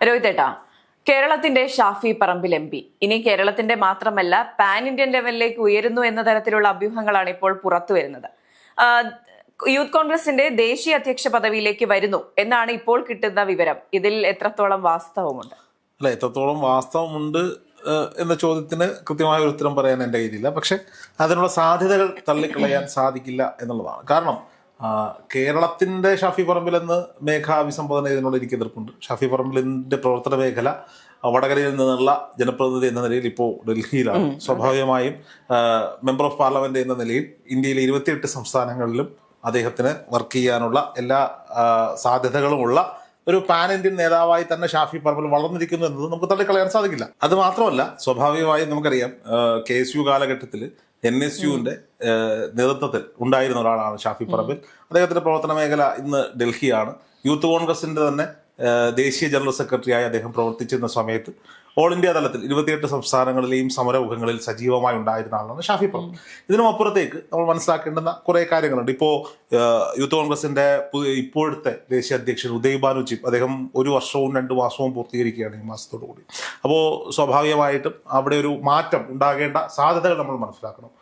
രോഹിതേട്ടാ, കേരളത്തിന്റെ Shafi Parambil M P ഇനി കേരളത്തിന്റെ മാത്രമല്ല പാൻ ഇന്ത്യൻ ലെവലിലേക്ക് ഉയരുന്നു എന്ന തരത്തിലുള്ള അഭ്യൂഹങ്ങളാണ് ഇപ്പോൾ പുറത്തു വരുന്നത്. യൂത്ത് കോൺഗ്രസിന്റെ ദേശീയ അധ്യക്ഷ പദവിയിലേക്ക് വരുന്നു എന്നാണ് ഇപ്പോൾ കിട്ടുന്ന വിവരം. ഇതിൽ എത്രത്തോളം വാസ്തവമുണ്ട്? അല്ല, എത്രത്തോളം വാസ്തവമുണ്ട് എന്ന ചോദ്യത്തിന് കൃത്യമായ ഒരു ഉത്തരം പറയാൻ എൻ്റെ കയ്യിലില്ല. പക്ഷെ അതിനുള്ള സാധ്യതകൾ തള്ളിക്കളയാൻ സാധിക്കില്ല എന്നുള്ളതാണ്. കാരണം കേരളത്തിന്റെ ഷാഫി പറമ്പിലെന്ന് മേഘ അഭിസംബോധന ചെയ്തതിനുള്ള എനിക്ക് എതിർപ്പുണ്ട്. ഷാഫി പറമ്പിലിന്റെ പ്രവർത്തന മേഖല വടകരയിൽ നിന്നുള്ള ജനപ്രതിനിധി എന്ന നിലയിൽ ഇപ്പോൾ ഡൽഹിയിലാണ്. സ്വാഭാവികമായും മെമ്പർ ഓഫ് പാർലമെന്റ് എന്ന നിലയിൽ ഇന്ത്യയിലെ 28 സംസ്ഥാനങ്ങളിലും അദ്ദേഹത്തിന് വർക്ക് ചെയ്യാനുള്ള എല്ലാ സാധ്യതകളുമുള്ള ഒരു പാൻ ഇന്ത്യൻ നേതാവായി തന്നെ ഷാഫി പറമ്പിൽ വളർന്നിരിക്കുന്നു എന്നത് നമുക്ക് തള്ളിക്കളയാൻ സാധിക്കില്ല. അത് മാത്രമല്ല, സ്വാഭാവികമായും നമുക്കറിയാം KSU കാലഘട്ടത്തിൽ NSUവിന്റെ നേതൃത്വത്തിൽ ഉണ്ടായിരുന്ന ഒരാളാണ് ഷാഫി പറമ്പിൽ. അദ്ദേഹത്തിന്റെ പ്രവർത്തന മേഖല ഇന്ന് ഡൽഹിയാണ്. യൂത്ത് കോൺഗ്രസിന്റെ തന്നെ ദേശീയ ജനറൽ സെക്രട്ടറിയായി അദ്ദേഹം പ്രവർത്തിച്ചിരുന്ന സമയത്ത് ഓൾ ഇന്ത്യ തലത്തിൽ 28 സംസ്ഥാനങ്ങളിലെയും സമരമുഖങ്ങളിൽ സജീവമായി ഉണ്ടായിരുന്ന ആളാണ് ഷാഫി പറമ്പിൽ. ഇതിനും അപ്പുറത്തേക്ക് നമ്മൾ മനസ്സിലാക്കേണ്ടുന്ന കുറേ കാര്യങ്ങളുണ്ട്. ഇപ്പോൾ യൂത്ത് കോൺഗ്രസിന്റെ ഇപ്പോഴത്തെ ദേശീയ അധ്യക്ഷൻ ഉദയ് ഭാനു ചിപ്പ്, അദ്ദേഹം 1 വർഷവും 2 മാസവും പൂർത്തീകരിക്കുകയാണ് ഈ മാസത്തോടു കൂടി. അപ്പോൾ സ്വാഭാവികമായിട്ടും അവിടെ ഒരു മാറ്റം ഉണ്ടാകേണ്ട സാധ്യതകൾ നമ്മൾ മനസ്സിലാക്കണം.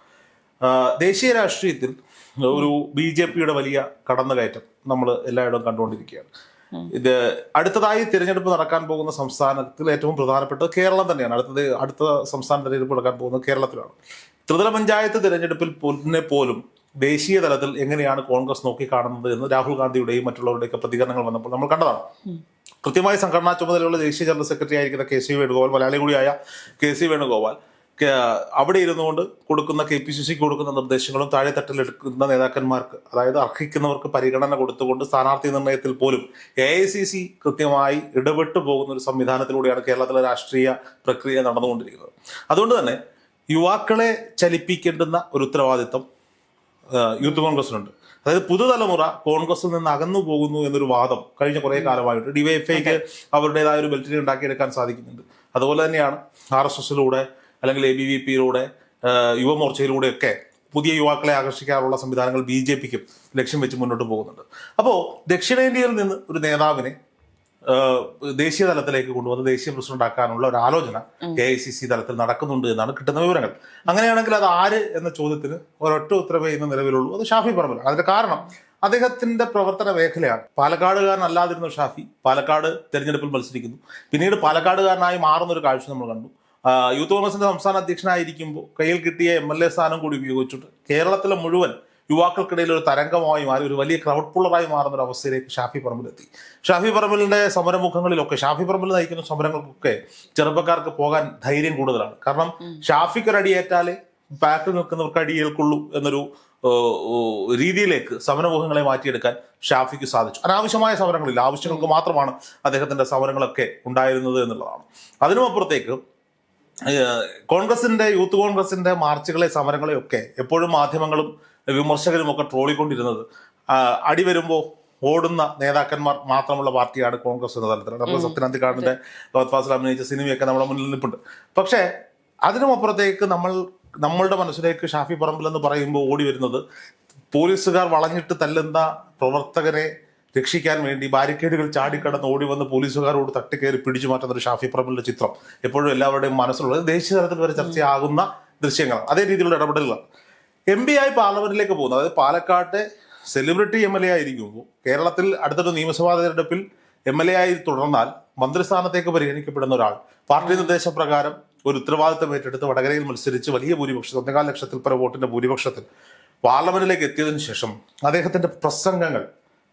ദേശീയ രാഷ്ട്രീയത്തിൽ ഒരു BJPയുടെ വലിയ കടന്നുകയറ്റം നമ്മൾ എല്ലായിടവും കണ്ടുകൊണ്ടിരിക്കുകയാണ്. ഇത് അടുത്തതായി തിരഞ്ഞെടുപ്പ് നടക്കാൻ പോകുന്ന സംസ്ഥാനത്തിൽ ഏറ്റവും പ്രധാനപ്പെട്ടത് കേരളം തന്നെയാണ്. അടുത്ത സംസ്ഥാന തിരഞ്ഞെടുപ്പ് നടക്കാൻ പോകുന്നത് കേരളത്തിലാണ്. ത്രിതല പഞ്ചായത്ത് തിരഞ്ഞെടുപ്പിൽ പോലും ദേശീയ തലത്തിൽ എങ്ങനെയാണ് കോൺഗ്രസ് നോക്കിക്കാണുന്നത് എന്ന് രാഹുൽ ഗാന്ധിയുടെയും മറ്റുള്ളവരുടെയൊക്കെ പ്രതികരണങ്ങൾ വന്നപ്പോൾ നമ്മൾ കണ്ടതാണ്. കൃത്യമായി സംഘടനാ ചുമതലയുള്ള ദേശീയ ജനറൽ സെക്രട്ടറി ആയിരിക്കുന്ന KC വേണുഗോപാൽ, മലയാളി കൂടിയായ KC വേണുഗോപാൽ അവിടെ ഇരുന്നുകൊണ്ട് കൊടുക്കുന്ന KPCC കൊടുക്കുന്ന നിർദ്ദേശങ്ങളും താഴെത്തട്ടിലെടുക്കുന്ന നേതാക്കന്മാർക്ക്, അതായത് അർഹിക്കുന്നവർക്ക് പരിഗണന കൊടുത്തുകൊണ്ട് സ്ഥാനാർത്ഥി നിർണയത്തിൽ പോലും AICC കൃത്യമായി ഇടപെട്ടു പോകുന്ന ഒരു സംവിധാനത്തിലൂടെയാണ് കേരളത്തിലെ രാഷ്ട്രീയ പ്രക്രിയ നടന്നുകൊണ്ടിരിക്കുന്നത്. അതുകൊണ്ട് തന്നെ യുവാക്കളെ ചലിപ്പിക്കേണ്ടുന്ന ഒരു ഉത്തരവാദിത്വം യൂത്ത് കോൺഗ്രസിനുണ്ട്. അതായത് പുതുതലമുറ കോൺഗ്രസിൽ നിന്ന് അകന്നു പോകുന്നു എന്നൊരു വാദം കഴിഞ്ഞ കുറേ കാലമായിട്ട് DYFIക്ക് അവരുടേതായ ഒരു ബെൽറ്റിനെ ഉണ്ടാക്കിയെടുക്കാൻ സാധിക്കുന്നുണ്ട്. അതുപോലെ തന്നെയാണ് RSSലൂടെ അല്ലെങ്കിൽ ABVPയിലൂടെ യുവമോർച്ചയിലൂടെയൊക്കെ പുതിയ യുവാക്കളെ ആകർഷിക്കാനുള്ള സംവിധാനങ്ങൾ BJPക്കും ലക്ഷ്യം വെച്ച് മുന്നോട്ട് പോകുന്നുണ്ട്. അപ്പോൾ ദക്ഷിണേന്ത്യയിൽ നിന്ന് ഒരു നേതാവിനെ ദേശീയ തലത്തിലേക്ക് കൊണ്ടുവന്ന് ദേശീയ പ്രസിഡന്റ് ആക്കാനുള്ള ഒരു ആലോചന AICC തലത്തിൽ നടക്കുന്നുണ്ട് എന്നാണ് കിട്ടുന്ന വിവരങ്ങൾ. അങ്ങനെയാണെങ്കിൽ അത് ആര് എന്ന ചോദ്യത്തിന് ഒരൊറ്റ ഉത്തരവേ ഇന്ന് നിലവിലുള്ളൂ, അത് ഷാഫി പറമ്പിലാണ്. അതിന്റെ കാരണം അദ്ദേഹത്തിന്റെ പ്രവർത്തന മേഖലയാണ്. പാലക്കാടുകാരനല്ലാതിരുന്ന ഷാഫി പാലക്കാട് തെരഞ്ഞെടുപ്പിൽ മത്സരിക്കുന്നു. പിന്നീട് പാലക്കാടുകാരനായി മാറുന്ന ഒരു കാഴ്ച നമ്മൾ കണ്ടു. യൂത്ത് കോൺഗ്രസിന്റെ സംസ്ഥാന അധ്യക്ഷനായിരിക്കുമ്പോൾ കയ്യിൽ കിട്ടിയ MLA സ്ഥാനം കൂടി ഉപയോഗിച്ചിട്ട് കേരളത്തിലെ മുഴുവൻ യുവാക്കൾക്കിടയിൽ ഒരു തരംഗമായി മാറി ഒരു വലിയ ക്രൗഡ് പുള്ളറായി മാറുന്ന ഒരു അവസ്ഥയിലേക്ക് ഷാഫി പറമ്പിലെത്തി. ഷാഫി പറമ്പിലിന്റെ സമരമുഖങ്ങളിലൊക്കെ, ഷാഫി പറമ്പിൽ നയിക്കുന്ന സമരങ്ങൾക്കൊക്കെ ചെറുപ്പക്കാർക്ക് പോകാൻ ധൈര്യം കൂടുതലാണ്. കാരണം ഷാഫിക്കൊരടിയേറ്റാലേ ബാക്കിൽ നിൽക്കുന്നവർക്ക് അടിയേൽക്കുള്ളൂ എന്നൊരു രീതിയിലേക്ക് സമരമുഖങ്ങളെ മാറ്റിയെടുക്കാൻ ഷാഫിക്ക് സാധിച്ചു. അനാവശ്യമായ സമരങ്ങളില്ല, ആവശ്യങ്ങൾക്ക് മാത്രമാണ് അദ്ദേഹത്തിന്റെ സമരങ്ങളൊക്കെ ഉണ്ടായിരുന്നത് എന്നുള്ളതാണ്. അതിനുമപ്പുറത്തേക്ക് യൂത്ത് കോൺഗ്രസിന്റെ മാർച്ചുകളെ, സമരങ്ങളെയൊക്കെ എപ്പോഴും മാധ്യമങ്ങളും വിമർശകരും ഒക്കെ ട്രോളിക്കൊണ്ടിരുന്നത് അടി വരുമ്പോൾ ഓടുന്ന നേതാക്കന്മാർ മാത്രമുള്ള പാർട്ടിയാണ് കോൺഗ്രസ് എന്ന തലത്തിൽ. നമ്മൾ സത്യനാന്തിക്കാടിന്റെ ലോക് ഫാസിൽ അഭിനയിച്ച സിനിമയൊക്കെ നമ്മുടെ മുന്നിൽ നിൽപ്പുണ്ട്. പക്ഷേ അതിനുമപ്പുറത്തേക്ക് നമ്മളുടെ മനസ്സിലേക്ക് ഷാഫി പറമ്പിൽ എന്ന് പറയുമ്പോൾ ഓടി വരുന്നത് പോലീസുകാർ വളഞ്ഞിട്ട് തല്ലുന്ന പ്രവർത്തകരെ രക്ഷിക്കാൻ വേണ്ടി ബാരിക്കേഡുകൾ ചാടിക്കടന്ന് ഓടി വന്ന് പോലീസുകാരോട് തട്ടിക്കയറി പിടിച്ചു മാറ്റുന്ന ഒരു ഷാഫി പറമ്പിലിന്റെ ചിത്രം എപ്പോഴും എല്ലാവരുടെയും മനസ്സിലുള്ളത് ദേശീയ തലത്തിൽ വരെ ചർച്ചയാകുന്ന ദൃശ്യങ്ങളാണ്. അതേ രീതിയിലുള്ള ഇടപെടലുകളാണ്. MP ആയി പാർലമെന്റിലേക്ക് പോകുന്നത്, അതായത് പാലക്കാട്ടെ സെലിബ്രിറ്റി MLA ആയിരിക്കുമ്പോൾ കേരളത്തിൽ അടുത്തൊരു നിയമസഭാ തെരഞ്ഞെടുപ്പിൽ MLA ആയി തുടർന്നാൽ മന്ത്രിസ്ഥാനത്തേക്ക് പരിഗണിക്കപ്പെടുന്ന ഒരാൾ പാർട്ടി നിർദ്ദേശപ്രകാരം ഒരു ഉത്തരവാദിത്തം ഏറ്റെടുത്ത് വടകരയിൽ മത്സരിച്ച് വലിയ ഭൂരിപക്ഷത്തിൽ 1.25 ലക്ഷത്തിൽ പര വോട്ടിന്റെ ഭൂരിപക്ഷത്തിൽ പാർലമെന്റിലേക്ക് എത്തിയതിനു ശേഷം അദ്ദേഹത്തിന്റെ പ്രസംഗങ്ങൾ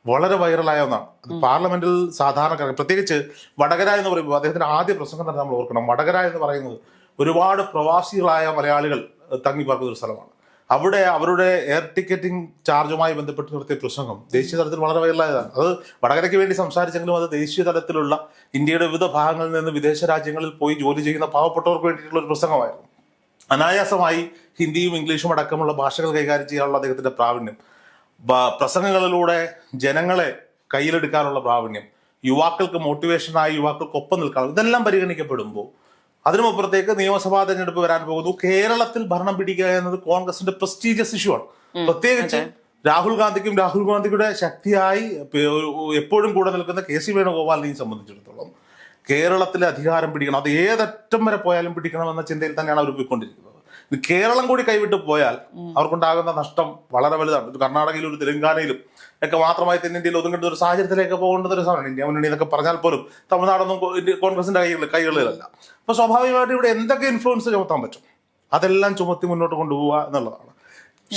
വളരെ വൈറലായ ഒന്നാണ്. പാർലമെന്റിൽ സാധാരണക്കാർ, പ്രത്യേകിച്ച് വടകര എന്ന് പറയുമ്പോൾ അദ്ദേഹത്തിന്റെ ആദ്യ പ്രസംഗം തന്നെ നമ്മൾ ഓർക്കണം. വടകര എന്ന് പറയുന്നത് ഒരുപാട് പ്രവാസികളായ മലയാളികൾ തങ്ങിപ്പാർക്കുന്ന ഒരു സ്ഥലമാണ്. അവിടെ അവരുടെ എയർ ടിക്കറ്റിംഗ് ചാർജുമായി ബന്ധപ്പെട്ട് നടത്തിയ പ്രസംഗം ദേശീയ തലത്തിൽ വളരെ വൈറലായതാണ്. അത് വടകരയ്ക്ക് വേണ്ടി സംസാരിച്ചെങ്കിലും അത് ദേശീയ തലത്തിലുള്ള ഇന്ത്യയുടെ വിവിധ ഭാഗങ്ങളിൽ നിന്ന് വിദേശ രാജ്യങ്ങളിൽ പോയി ജോലി ചെയ്യുന്ന പാവപ്പെട്ടവർക്ക് വേണ്ടിയിട്ടുള്ള ഒരു പ്രസംഗമായിരുന്നു. അനായാസമായി ഹിന്ദിയും ഇംഗ്ലീഷും അടക്കമുള്ള ഭാഷകൾ കൈകാര്യം ചെയ്യാനുള്ള അദ്ദേഹത്തിന്റെ പ്രാവീണ്യം, പ്രസംഗങ്ങളിലൂടെ ജനങ്ങളെ കയ്യിലെടുക്കാനുള്ള പ്രാവീണ്യം, യുവാക്കൾക്ക് മോട്ടിവേഷനായി യുവാക്കൾക്കൊപ്പം നിൽക്കാനുള്ള, ഇതെല്ലാം പരിഗണിക്കപ്പെടുമ്പോൾ അതിനുമപ്പുറത്തേക്ക് നിയമസഭാ തെരഞ്ഞെടുപ്പ് വരാൻ പോകുന്നു. കേരളത്തിൽ ഭരണം പിടിക്കുക എന്നത് കോൺഗ്രസിന്റെ പ്രസ്റ്റീജിയസ് ഇഷ്യൂ ആണ്. പ്രത്യേകിച്ച് രാഹുൽ ഗാന്ധിയുടെ ശക്തിയായി എപ്പോഴും കൂടെ നിൽക്കുന്ന KC വേണുഗോപാലിനെയും സംബന്ധിച്ചിടത്തോളം കേരളത്തിലെ അധികാരം പിടിക്കണം, അത് ഏതറ്റം വരെ പോയാലും പിടിക്കണം എന്ന ചിന്തയിൽ തന്നെയാണ് അവർ പോയിക്കൊണ്ടിരിക്കുന്നത്. ഇത് കേരളം കൂടി കൈവിട്ട് പോയാൽ അവർക്കുണ്ടാകുന്ന നഷ്ടം വളരെ വലുതാണ്. ഇത് കർണാടകയിലും ഒരു തെലങ്കാനയിലും ഒക്കെ മാത്രമായി തെന്നിന്ത്യയിൽ ഒതുങ്ങേണ്ട ഒരു സാഹചര്യത്തിലേക്ക് പോകേണ്ട ഒരു സാധനമാണ്. ഇന്ത്യ മുന്നണി എന്നൊക്കെ പറഞ്ഞാൽ പോലും തമിഴ്നാടൊന്നും കോൺഗ്രസിന്റെ കൈകളിലല്ല. അപ്പൊ സ്വാഭാവികമായിട്ട് ഇവിടെ എന്തൊക്കെ ഇൻഫ്ലുവൻസ് ചുമത്താൻ പറ്റും അതെല്ലാം ചുമത്തി മുന്നോട്ട് കൊണ്ടുപോവുക എന്നുള്ളതാണ്.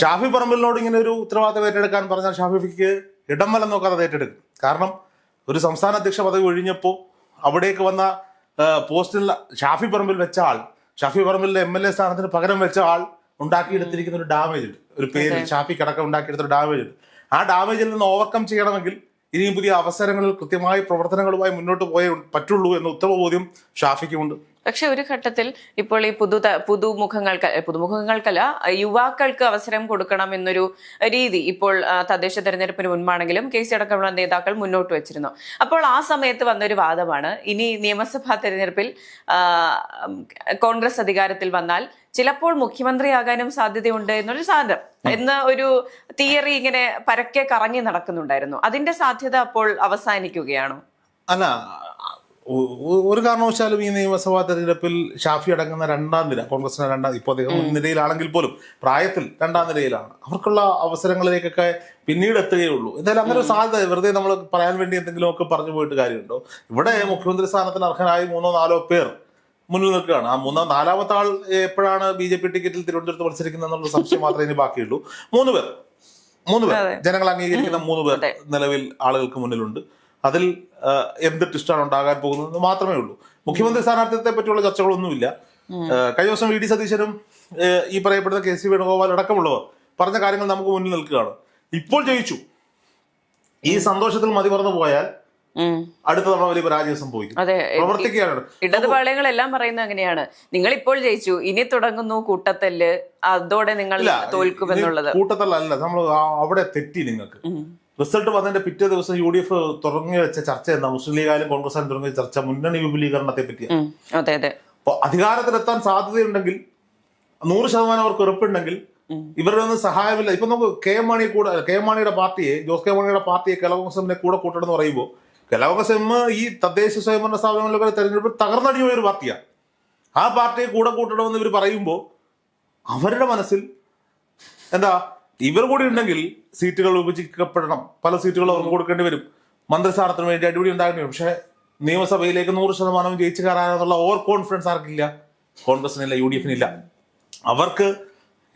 ഷാഫി പറമ്പിലിനോട് ഇങ്ങനെ ഒരു ഉത്തരവാദിത്തം ഏറ്റെടുക്കാൻ പറഞ്ഞാൽ ഷാഫിക്ക് ഇടം വലം നോക്കാതെ അത് ഏറ്റെടുക്കും. കാരണം ഒരു സംസ്ഥാന അധ്യക്ഷ പദവി ഒഴിഞ്ഞപ്പോൾ അവിടേക്ക് വന്ന പോസ്റ്റിൽ ഷാഫി പറമ്പിൽ വെച്ച ആൾ, ഷാഫി പറമ്പിലിന്റെ MLA സ്ഥാനത്തിന് പകരം വെച്ച ആൾ ഉണ്ടാക്കിയെടുത്തിരിക്കുന്ന ഒരു ഡാമേജ് ഉണ്ട്. ഒരു പേര് ഷാഫിക്ക് അടക്കം ഉണ്ടാക്കിയെടുത്തൊരു ഡാമേജ് ഉണ്ട്. ആ ഡാമേജിൽ നിന്ന് ഓവർകം ചെയ്യണമെങ്കിൽ ഇനിയും പുതിയ അവസരങ്ങളിൽ കൃത്യമായി പ്രവർത്തനങ്ങളുമായി മുന്നോട്ട് പോയേ പറ്റുള്ളൂ എന്ന ഉത്തമ ബോധ്യം ഷാഫിക്കുമുണ്ട്. പക്ഷെ ഒരു ഘട്ടത്തിൽ ഇപ്പോൾ ഈ പുതുമുഖങ്ങൾക്കല്ല യുവാക്കൾക്ക് അവസരം കൊടുക്കണം എന്നൊരു രീതി ഇപ്പോൾ തദ്ദേശ തെരഞ്ഞെടുപ്പിന് മുൻപാണെങ്കിലും KC അടക്കമുള്ള നേതാക്കൾ മുന്നോട്ട് വെച്ചിരുന്നു. അപ്പോൾ ആ സമയത്ത് വന്നൊരു വാദമാണ്, ഇനി നിയമസഭാ തെരഞ്ഞെടുപ്പിൽ കോൺഗ്രസ് അധികാരത്തിൽ വന്നാൽ ചിലപ്പോൾ മുഖ്യമന്ത്രിയാകാനും സാധ്യതയുണ്ട് എന്നൊരു സാധനം എന്ന ഒരു തിയറി ഇങ്ങനെ പരക്കെ കറങ്ങി നടക്കുന്നുണ്ടായിരുന്നു. അതിന്റെ സാധ്യത അപ്പോൾ അവസാനിക്കുകയാണോ? അല്ല, ഒരു കാരണവശാലും ഈ നിയമസഭാ തെരഞ്ഞെടുപ്പിൽ ഷാഫി അടങ്ങുന്ന രണ്ടാം നിര, കോൺഗ്രസിന്റെ ഇപ്പോൾ അദ്ദേഹം മുൻനിരയിലാണെങ്കിൽ പോലും പ്രായത്തിൽ രണ്ടാം നിരയിലാണ്. അവർക്കുള്ള അവസരങ്ങളിലേക്കൊക്കെ പിന്നീട് എത്തുകയുള്ളൂ. എന്തായാലും അങ്ങനെ ഒരു സാധ്യത വെറുതെ നമ്മൾ പറയാൻ വേണ്ടി എന്തെങ്കിലുമൊക്കെ പറഞ്ഞു പോയിട്ട് കാര്യമുണ്ടോ? ഇവിടെ മുഖ്യമന്ത്രി സ്ഥാനത്തിന് അർഹനായി 3-4 പേർ മുന്നിൽ നിൽക്കുകയാണ്. ആ നാലാമത്തെ ആൾ എപ്പോഴാണ് BJP ടിക്കറ്റിൽ തിരുവനന്തപുരത്ത് മത്സരിക്കുന്നത് എന്നുള്ള സംശയം മാത്രമേ ഇനി ബാക്കിയുള്ളൂ. 3 പേർ ജനങ്ങൾ അംഗീകരിക്കുന്ന 3 പേർ നിലവിൽ ആളുകൾക്ക് മുന്നിലുണ്ട്. അതിൽ എന്ത് ട്വിസ്റ്റാണ് ഉണ്ടാകാൻ പോകുന്നത് മാത്രമേ ഉള്ളൂ. മുഖ്യമന്ത്രി സ്ഥാനാർത്ഥിത്വത്തെ പറ്റിയുള്ള ചർച്ചകളൊന്നുമില്ല. കഴിഞ്ഞ ദിവസം VD സതീശനും ഈ പറയപ്പെടുന്ന KC വേണുഗോപാൽ അടക്കമുള്ളവർ പറഞ്ഞ കാര്യങ്ങൾ നമുക്ക് മുന്നിൽ നിൽക്കുകയാണ്. ഇപ്പോൾ ജയിച്ചു, ഈ സന്തോഷത്തിൽ മതിമറന്നു പോയാൽ അടുത്ത തവണ വലിയ പരാജയം സംഭവിക്കും. പ്രവർത്തിക്കുകയാണ്. ഇടതുപാളയങ്ങളെല്ലാം പറയുന്നത് അങ്ങനെയാണ്. നിങ്ങൾ ഇപ്പോൾ ജയിച്ചു, ഇനി തുടങ്ങുന്നു കൂട്ടത്തല്ല്, അതോടെ നിങ്ങൾ തോൽക്കുമെന്നുള്ളത്. കൂട്ടത്തല്ലല്ല, നമ്മൾ അവിടെ തെറ്റി. നിങ്ങൾക്ക് റിസൾട്ട് വന്നതിന്റെ പിറ്റേ ദിവസം UDF തുടങ്ങി വെച്ച ചർച്ച എന്താ? മുസ്ലിം ലീഗായാലും കോൺഗ്രസ് തുടങ്ങിയ ചർച്ച മുന്നണി വിപുലീകരണത്തെ പറ്റിയാണ്. അപ്പൊ അധികാരത്തിലെത്താൻ സാധ്യതയുണ്ടെങ്കിൽ 100% അവർക്ക് ഉറപ്പുണ്ടെങ്കിൽ ഇവരുടെ ഒന്നും സഹായമില്ല. ഇപ്പൊ നമുക്ക് കെ എം മാണിയുടെ പാർട്ടിയെ, ജോസ് കെ മാണിയുടെ പാർട്ടിയെ കേരള കൂടെ കൂട്ടണം എന്ന് പറയുമ്പോൾ കേരള ഈ തദ്ദേശ സ്വയംഭരണ സ്ഥാപനങ്ങളിലൊക്കെ തെരഞ്ഞെടുപ്പിൽ തകർന്നടിഞ്ഞു പോയൊരു പാർട്ടിയാണ്. ആ പാർട്ടിയെ കൂടെ കൂട്ടണമെന്ന് ഇവർ പറയുമ്പോൾ അവരുടെ മനസ്സിൽ എന്താ, ഇവർ കൂടി ഉണ്ടെങ്കിൽ സീറ്റുകൾ വിഭജിക്കപ്പെടണം, പല സീറ്റുകളും അവർക്ക് കൊടുക്കേണ്ടി വരും, മന്ത്രിസ്ഥാനത്തിന് വേണ്ടി അടിപൊളി ഉണ്ടാകേണ്ടി വരും. പക്ഷെ നിയമസഭയിലേക്ക് 100% ജയിച്ചു കയറാനെന്നുള്ള ഓവർ കോൺഫിഡൻസ് ആർക്കില്ല? കോൺഗ്രസിനില്ല, UDFിനില്ല. അവർക്ക്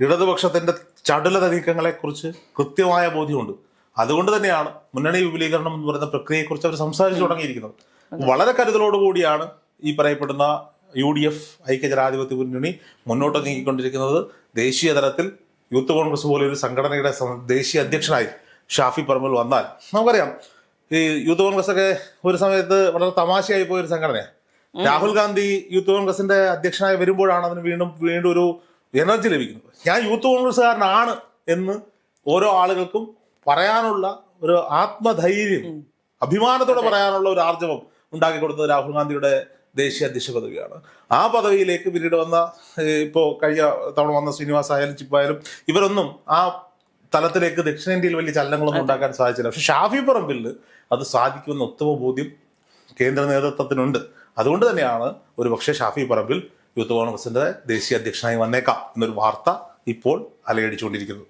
ഇടതുപക്ഷത്തിന്റെ ചടുലത നീക്കങ്ങളെ കുറിച്ച് കൃത്യമായ ബോധ്യമുണ്ട്. അതുകൊണ്ട് തന്നെയാണ് മുന്നണി വിപുലീകരണം എന്ന് പറയുന്ന പ്രക്രിയയെക്കുറിച്ച് അവർ സംസാരിച്ചു തുടങ്ങിയിരിക്കുന്നത്. വളരെ കരുതലോടുകൂടിയാണ് ഈ പറയപ്പെടുന്ന UDF ഐക്യജനാധിപത്യ മുന്നണി മുന്നോട്ട് നീങ്ങിക്കൊണ്ടിരിക്കുന്നത്. ദേശീയ തലത്തിൽ യൂത്ത് കോൺഗ്രസ് പോലെ ഒരു സംഘടനയുടെ ദേശീയ അധ്യക്ഷനായി ഷാഫി പറമ്പിൽ വന്നാൽ, നമുക്കറിയാം ഈ യൂത്ത് കോൺഗ്രസ് ഒക്കെ ഒരു സമയത്ത് വളരെ തമാശയായി പോയൊരു സംഘടനയാണ്. രാഹുൽ ഗാന്ധി യൂത്ത് കോൺഗ്രസിന്റെ അധ്യക്ഷനായി വരുമ്പോഴാണ് അതിന് വീണ്ടും ഒരു എനർജി ലഭിക്കുന്നത്. ഞാൻ യൂത്ത് കോൺഗ്രസ്സുകാരനാണ് എന്ന് ഓരോ ആളുകൾക്കും പറയാനുള്ള ഒരു ആത്മധൈര്യം, അഭിമാനത്തോടെ പറയാനുള്ള ഒരു ആർജവം ഉണ്ടാക്കി കൊടുത്തത് രാഹുൽ ഗാന്ധിയുടെ ദേശീയ അധ്യക്ഷ പദവിയാണ്. ആ പദവിയിലേക്ക് പിന്നീട് വന്ന ഇപ്പോൾ കഴിഞ്ഞ തവണ വന്ന ശ്രീനിവാസ് ആയാലും ചിപ്പായാലും ഇവരൊന്നും ആ തലത്തിലേക്ക് ദക്ഷിണേന്ത്യയിൽ വലിയ ചലനങ്ങളൊന്നും ഉണ്ടാക്കാൻ സാധിച്ചില്ല. പക്ഷെ ഷാഫി പറമ്പിൽ അത് സാധിക്കുമെന്ന ഉത്തമ ബോധ്യം കേന്ദ്ര നേതൃത്വത്തിനുണ്ട്. അതുകൊണ്ട് തന്നെയാണ് ഒരു പക്ഷേ ഷാഫി പറമ്പിൽ യൂത്ത് കോൺഗ്രസിന്റെ ദേശീയ അധ്യക്ഷനായി വന്നേക്കാം എന്നൊരു വാർത്ത ഇപ്പോൾ അലയടിച്ചുകൊണ്ടിരിക്കുന്നത്.